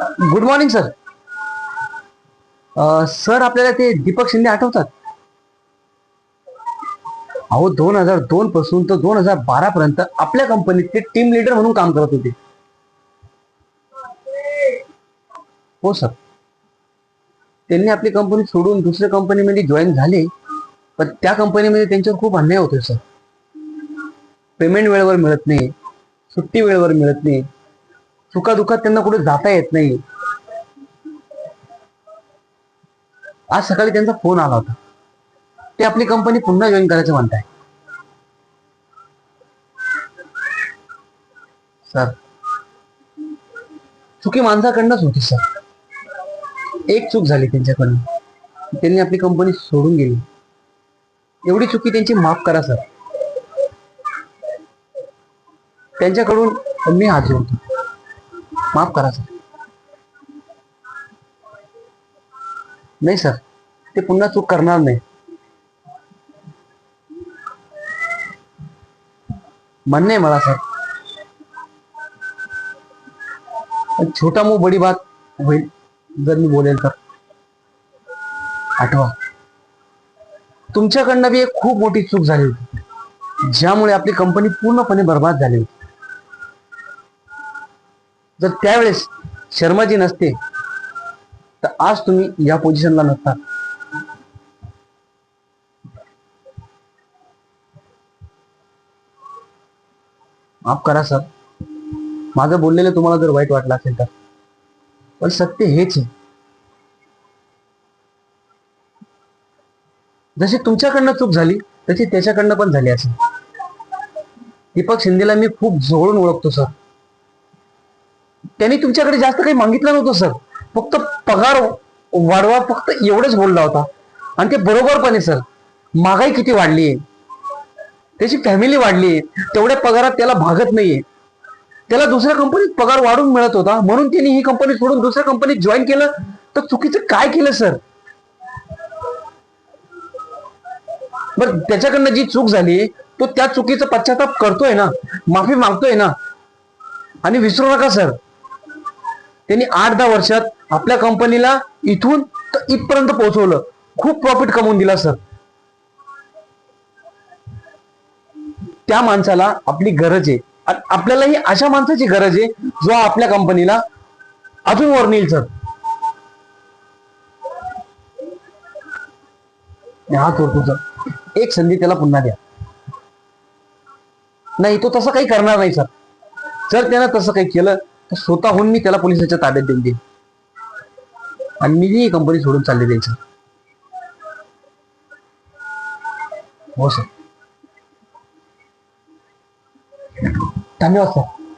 Good morning sir. Sir आपल्याला ते दीपक शिंदे आठवतात? अहो 2002 पासून तर 2012 पर्यंत आपल्या कंपनीत ते टीम लीडर म्हणून काम करत होते. हो सर. त्यांनी आपली कंपनी सोडून दुसऱ्या कंपनीमध्ये जॉईन झाले, पण त्या कंपनीमध्ये त्यांच्यावर खूप अन्याय होतोय सर. पेमेंट वेळेवर मिळत नाही, सुट्टी वेळेवर मिळत नाही, सुखादुखात त्यांना कुठे जाता येत नाही. आज सकाळी त्यांचा फोन आला होता, ते आपली कंपनी पुन्हा जॉईन करायचं म्हणताय. सर चुकी माणसाकडनंच होती सर. एक चूक झाली त्यांच्याकडून, त्यांनी आपली कंपनी सोडून गेली. एवढी चुकी त्यांची माफ करा सर. त्यांच्याकडून मी हात जोडतो, माफ करा सर. नाही सर, ते पुन्हा चूक करणार नाही. म्हणणे मला सर, छोटा मुंह बडी बात होईल जर मी बोलेल तर. आठवा, तुमच्याकडनं बी एक खूप मोठी चूक झाली होती, ज्यामुळे आपली कंपनी पूर्णपणे बर्बाद झाली होती. जर त्यावेळेस शर्माजी नसते तर आज तुम्ही या पोझिशनला नसता. माफ करा सर, माझं बोललेलं तुम्हाला जर वाईट वाटलं असेल तर, पण सत्य हेच आहे. जशी तुमच्याकडनं चूक झाली तशी त्याच्याकडनं पण झाली असेल. दीपक शिंदेला मी खूप जवळून ओळखतो सर. त्यांनी तुमच्याकडे जास्त काही मागितलं नव्हतं सर, फक्त पगार वाढवा फक्त एवढंच बोलला होता. आणि ते बरोबर पण आहे सर. महागाई किती वाढली आहे, त्याची फॅमिली वाढली आहे, तेवढ्या पगारात त्याला भागत नाहीये. त्याला दुसऱ्या कंपनीत पगार वाढून मिळत होता, म्हणून त्यांनी ही कंपनी सोडून दुसऱ्या कंपनीत जॉईन केलं. तर चुकीचं काय केलं सर? बरं, त्याच्याकडनं जी चूक झाली तो त्या चुकीचा पश्चाताप करतोय ना, माफी मागतोय ना. आणि विसरू नका सर, त्यांनी 8-10 वर्षात आपल्या कंपनीला इथून तर इथपर्यंत पोहोचवलं, खूप प्रॉफिट कमवून दिला सर. त्या माणसाला आपली गरज आहे, आपल्यालाही अशा माणसाची गरज आहे जो आपल्या कंपनीला अजून वर नेईल सर. हात जोडतो सर, एक संधी त्याला पुन्हा द्या. नाही, तो तसं काही करणार नाही सर. जर त्यानं तसं काही केलं तर स्वतःहून मी त्याला पोलिसाच्या ताब्यात देऊन देईन आणि मी ही कंपनी सोडून चालले जाईल सर. हो सर. धन्यवाद सर.